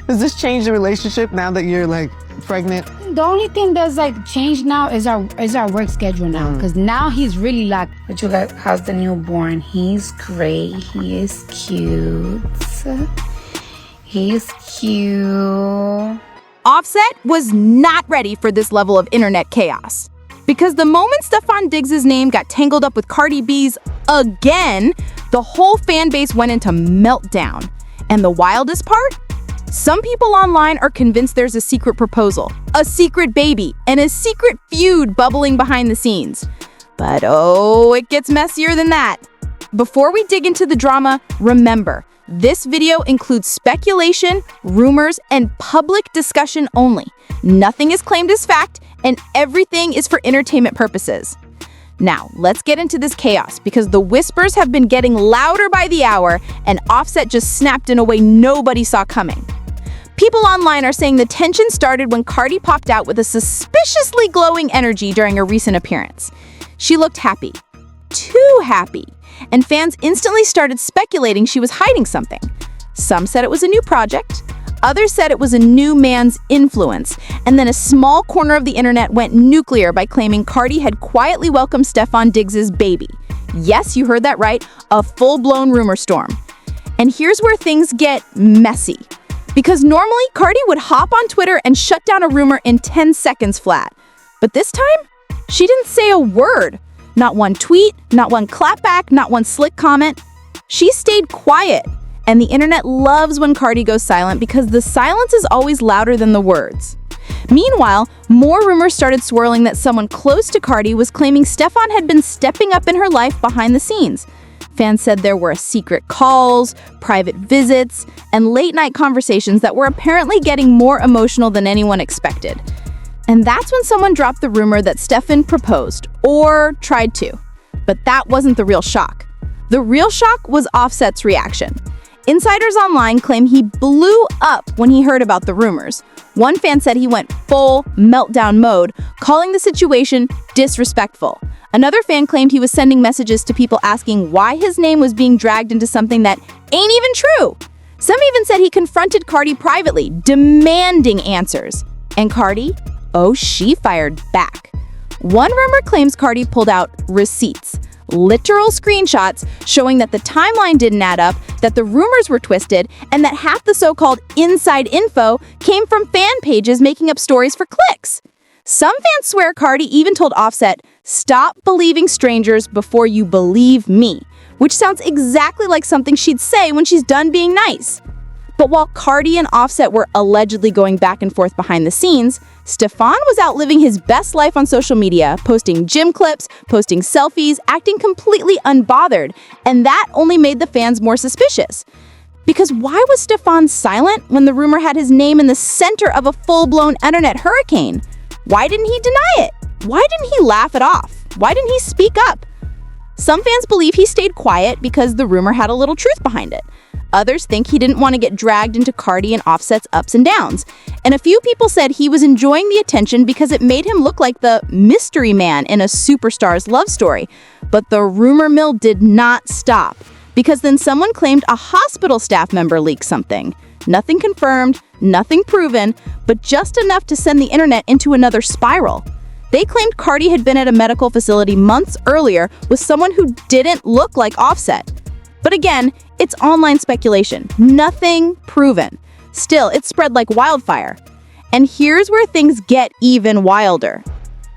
Does this change the relationship now that you're like pregnant? The only thing that's like changed now is our work schedule now, because now he's really like. But you guys, how's the newborn? He's great. He is cute. He's cute. Offset was not ready for this level of internet chaos. Because the moment Stefon Diggs' name got tangled up with Cardi B's again, the whole fan base went into meltdown. And the wildest part? Some people online are convinced there's a secret proposal, a secret baby, and a secret feud bubbling behind the scenes. But oh, it gets messier than that. Before we dig into the drama, remember, this video includes speculation, rumors, and public discussion only. Nothing is claimed as fact, and everything is for entertainment purposes. Now, let's get into this chaos, because the whispers have been getting louder by the hour, and Offset just snapped in a way nobody saw coming. People online are saying the tension started when Cardi popped out with a suspiciously glowing energy during a recent appearance. She looked happy. Too happy. And fans instantly started speculating she was hiding something. Some said it was a new project. Others said it was a new man's influence. And then a small corner of the internet went nuclear by claiming Cardi had quietly welcomed Stefon Diggs' baby. Yes, you heard that right, a full-blown rumor storm. And here's where things get messy. Because normally, Cardi would hop on Twitter and shut down a rumor in 10 seconds flat. But this time, she didn't say a word. Not one tweet, not one clapback, not one slick comment. She stayed quiet. And the internet loves when Cardi goes silent because the silence is always louder than the words. Meanwhile, more rumors started swirling that someone close to Cardi was claiming Stefon had been stepping up in her life behind the scenes. Fans said there were secret calls, private visits, and late-night conversations that were apparently getting more emotional than anyone expected. And that's when someone dropped the rumor that Stefon proposed, or tried to. But that wasn't the real shock. The real shock was Offset's reaction. Insiders online claim he blew up when he heard about the rumors. One fan said he went full meltdown mode, calling the situation disrespectful. Another fan claimed he was sending messages to people asking why his name was being dragged into something that ain't even true. Some even said he confronted Cardi privately, demanding answers. And Cardi? Oh, she fired back. One rumor claims Cardi pulled out receipts, literal screenshots showing that the timeline didn't add up, that the rumors were twisted, and that half the so-called inside info came from fan pages making up stories for clicks. Some fans swear Cardi even told Offset, "Stop believing strangers before you believe me," which sounds exactly like something she'd say when she's done being nice. But while Cardi and Offset were allegedly going back and forth behind the scenes, Stefon was out living his best life on social media, posting gym clips, posting selfies, acting completely unbothered, and that only made the fans more suspicious. Because why was Stefon silent when the rumor had his name in the center of a full-blown internet hurricane? Why didn't he deny it? Why didn't he laugh it off? Why didn't he speak up? Some fans believe he stayed quiet because the rumor had a little truth behind it. Others think he didn't want to get dragged into Cardi and Offset's ups and downs. And a few people said he was enjoying the attention because it made him look like the mystery man in a superstar's love story. But the rumor mill did not stop, because then someone claimed a hospital staff member leaked something. Nothing confirmed, nothing proven, but just enough to send the internet into another spiral. They claimed Cardi had been at a medical facility months earlier with someone who didn't look like Offset. But again, it's online speculation, nothing proven. Still, it spread like wildfire. And here's where things get even wilder.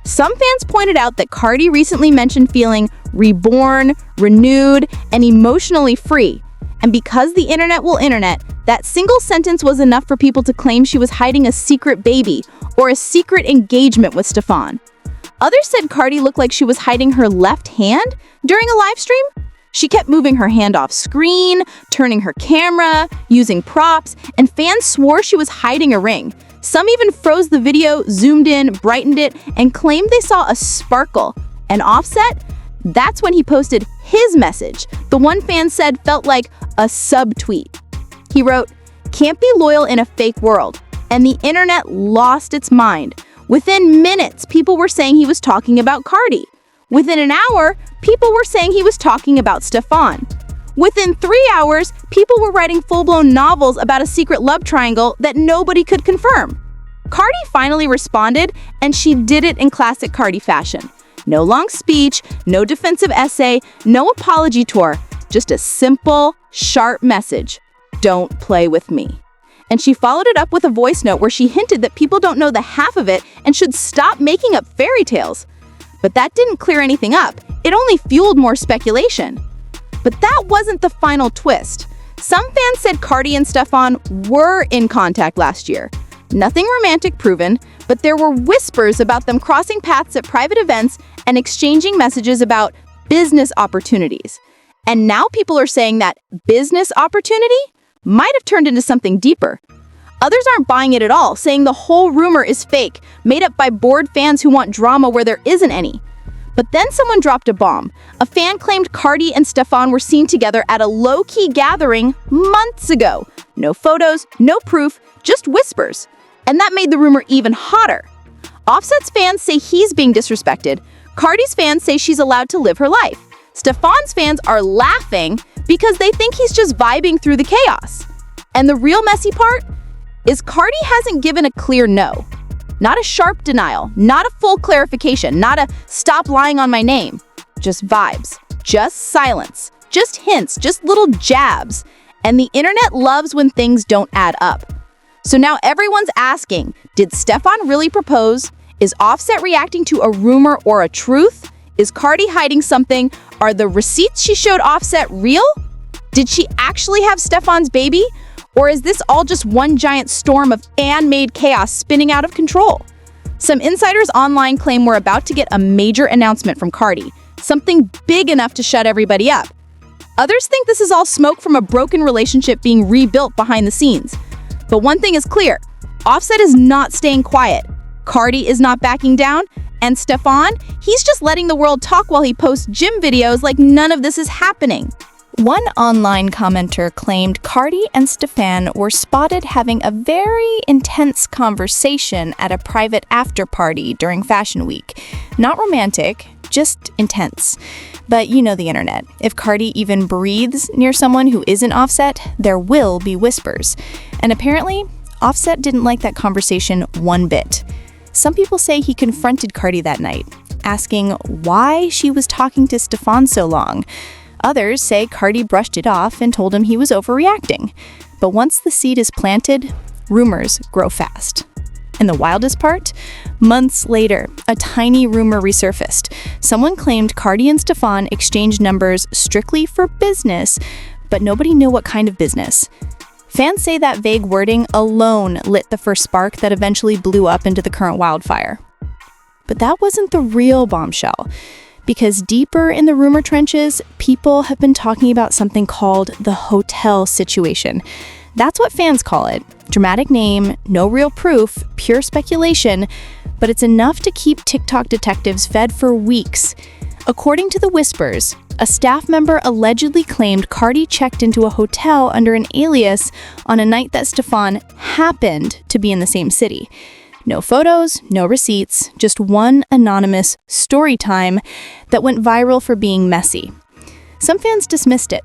Some fans pointed out that Cardi recently mentioned feeling reborn, renewed, and emotionally free. And because the internet will internet, that single sentence was enough for people to claim she was hiding a secret baby or a secret engagement with Stefon. Others said Cardi looked like she was hiding her left hand during a live stream. She kept moving her hand off screen, turning her camera, using props, and fans swore she was hiding a ring. Some even froze the video, zoomed in, brightened it, and claimed they saw a sparkle. And Offset? That's when he posted his message. The one fan said felt like a subtweet. He wrote, "Can't be loyal in a fake world." And the internet lost its mind. Within minutes, people were saying he was talking about Cardi. Within an hour, people were saying he was talking about Stefon. Within 3 hours, people were writing full-blown novels about a secret love triangle that nobody could confirm. Cardi finally responded, and she did it in classic Cardi fashion. No long speech, no defensive essay, no apology tour, just a simple, sharp message. Don't play with me. And she followed it up with a voice note where she hinted that people don't know the half of it and should stop making up fairy tales. But that didn't clear anything up. It only fueled more speculation. But that wasn't the final twist. Some fans said Cardi and Stefon were in contact last year. Nothing romantic proven, but there were whispers about them crossing paths at private events and exchanging messages about business opportunities. And now people are saying that business opportunity might have turned into something deeper. Others aren't buying it at all, saying the whole rumor is fake, made up by bored fans who want drama where there isn't any. But then someone dropped a bomb. A fan claimed Cardi and Stefon were seen together at a low-key gathering months ago. No photos, no proof, just whispers. And that made the rumor even hotter. Offset's fans say he's being disrespected. Cardi's fans say she's allowed to live her life. Stefon's fans are laughing because they think he's just vibing through the chaos. And the real messy part is Cardi hasn't given a clear no. Not a sharp denial, not a full clarification, not a stop lying on my name. Just vibes, just silence, just hints, just little jabs. And the internet loves when things don't add up. So now everyone's asking, did Stefon really propose? Is Offset reacting to a rumor or a truth? Is Cardi hiding something? Are the receipts she showed Offset real? Did she actually have Stefon's baby? Or is this all just one giant storm of fan-made chaos spinning out of control? Some insiders online claim we're about to get a major announcement from Cardi, something big enough to shut everybody up. Others think this is all smoke from a broken relationship being rebuilt behind the scenes. But one thing is clear, Offset is not staying quiet. Cardi is not backing down, and Stefon, he's just letting the world talk while he posts gym videos like none of this is happening. One online commenter claimed Cardi and Stefon were spotted having a very intense conversation at a private after-party during Fashion Week. Not romantic, just intense. But you know the internet. If Cardi even breathes near someone who isn't Offset, there will be whispers. And apparently, Offset didn't like that conversation one bit. Some people say he confronted Cardi that night, asking why she was talking to Stefon so long. Others say Cardi brushed it off and told him he was overreacting. But once the seed is planted, rumors grow fast. And the wildest part? Months later, a tiny rumor resurfaced. Someone claimed Cardi and Stefon exchanged numbers strictly for business, but nobody knew what kind of business. Fans say that vague wording alone lit the first spark that eventually blew up into the current wildfire. But that wasn't the real bombshell. Because deeper in the rumor trenches, people have been talking about something called the hotel situation. That's what fans call it. Dramatic name, no real proof, pure speculation, but it's enough to keep TikTok detectives fed for weeks. According to the whispers, a staff member allegedly claimed Cardi checked into a hotel under an alias on a night that Stefon happened to be in the same city. No photos, no receipts, just one anonymous story time that went viral for being messy. Some fans dismissed it.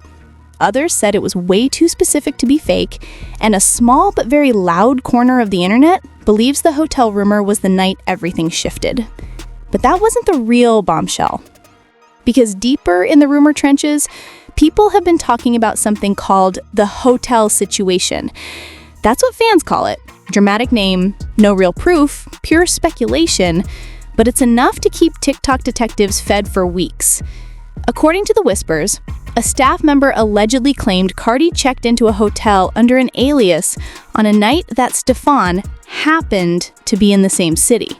Others said it was way too specific to be fake, and a small but very loud corner of the internet believes the hotel rumor was the night everything shifted. But that wasn't the real bombshell. Because deeper in the rumor trenches, people have been talking about something called the hotel situation. That's what fans call it. Dramatic name, no real proof, pure speculation, but it's enough to keep TikTok detectives fed for weeks. According to the whispers, a staff member allegedly claimed Cardi checked into a hotel under an alias on a night that Stefon happened to be in the same city.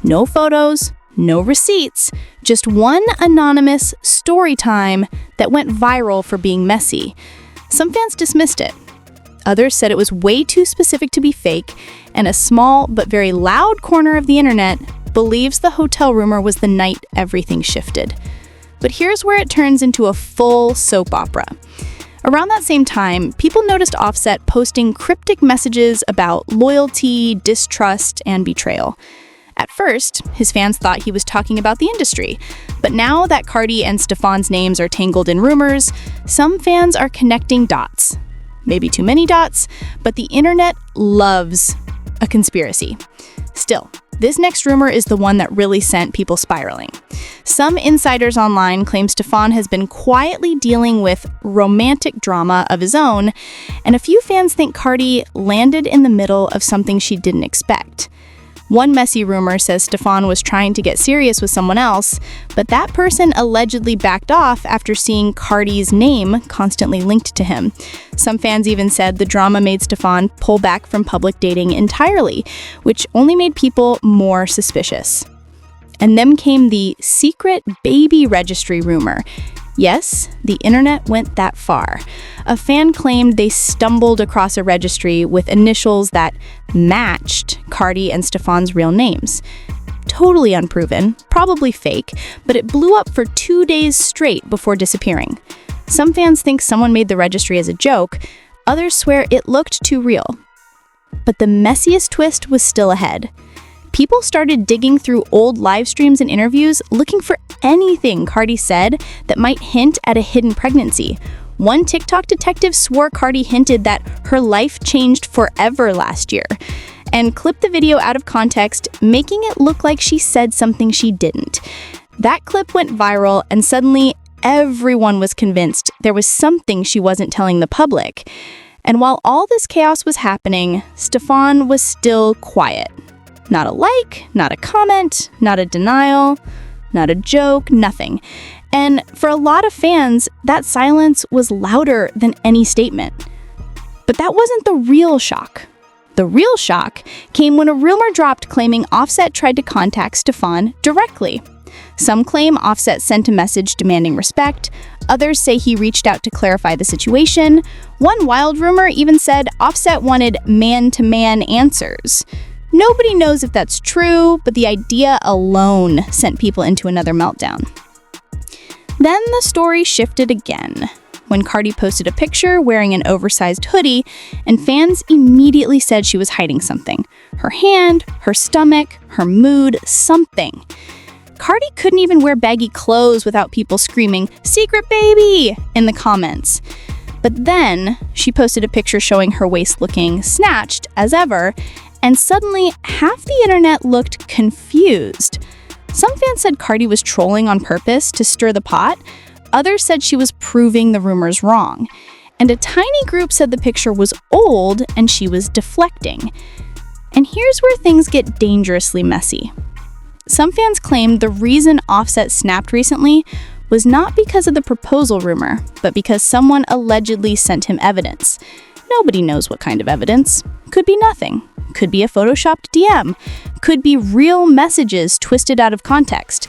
No photos, no receipts, just one anonymous story time that went viral for being messy. Some fans dismissed it. Others said it was way too specific to be fake, and a small but very loud corner of the internet believes the hotel rumor was the night everything shifted. But here's where it turns into a full soap opera. Around that same time, people noticed Offset posting cryptic messages about loyalty, distrust, and betrayal. At first, his fans thought he was talking about the industry, But now that Cardi and Stefon's names are tangled in rumors, some fans are connecting dots. Maybe too many dots, but the internet loves a conspiracy. Still, this next rumor is the one that really sent people spiraling. Some insiders online claim Stefon has been quietly dealing with romantic drama of his own, and a few fans think Cardi landed in the middle of something she didn't expect. One messy rumor says Stefon was trying to get serious with someone else, but that person allegedly backed off after seeing Cardi's name constantly linked to him. Some fans even said the drama made Stefon pull back from public dating entirely, which only made people more suspicious. And then came the secret baby registry rumor. Yes, the internet went that far. A fan claimed they stumbled across a registry with initials that matched Cardi and Stefon's real names. Totally unproven, probably fake, but it blew up for 2 days straight before disappearing. Some fans think someone made the registry as a joke, others swear it looked too real. But the messiest twist was still ahead. People started digging through old live streams and interviews looking for anything Cardi said that might hint at a hidden pregnancy. One TikTok detective swore Cardi hinted that her life changed forever last year, and clipped the video out of context, making it look like she said something she didn't. That clip went viral, and suddenly everyone was convinced there was something she wasn't telling the public. And while all this chaos was happening, Stefon was still quiet. Not a like, not a comment, not a denial, not a joke, nothing. And for a lot of fans, that silence was louder than any statement. But that wasn't the real shock. The real shock came when a rumor dropped claiming Offset tried to contact Stefon directly. Some claim Offset sent a message demanding respect. Others say he reached out to clarify the situation. One wild rumor even said Offset wanted man-to-man answers. Nobody knows if that's true, but the idea alone sent people into another meltdown. Then the story shifted again, when Cardi posted a picture wearing an oversized hoodie, and fans immediately said she was hiding something. Her hand, her stomach, her mood, something. Cardi couldn't even wear baggy clothes without people screaming, "Secret baby!" in the comments. But then, she posted a picture showing her waist looking snatched as ever, and suddenly half the internet looked confused. Some fans said Cardi was trolling on purpose to stir the pot. Others said she was proving the rumors wrong. And a tiny group said the picture was old and she was deflecting. And here's where things get dangerously messy. Some fans claimed the reason Offset snapped recently was not because of the proposal rumor, but because someone allegedly sent him evidence. Nobody knows what kind of evidence. Could be nothing. Could be a photoshopped DM. Could be real messages twisted out of context.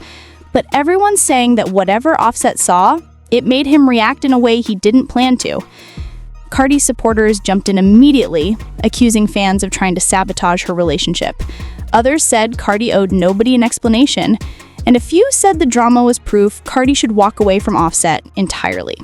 But everyone's saying that whatever Offset saw, it made him react in a way he didn't plan to. Cardi's supporters jumped in immediately, accusing fans of trying to sabotage her relationship. Others said Cardi owed nobody an explanation, and a few said the drama was proof Cardi should walk away from Offset entirely.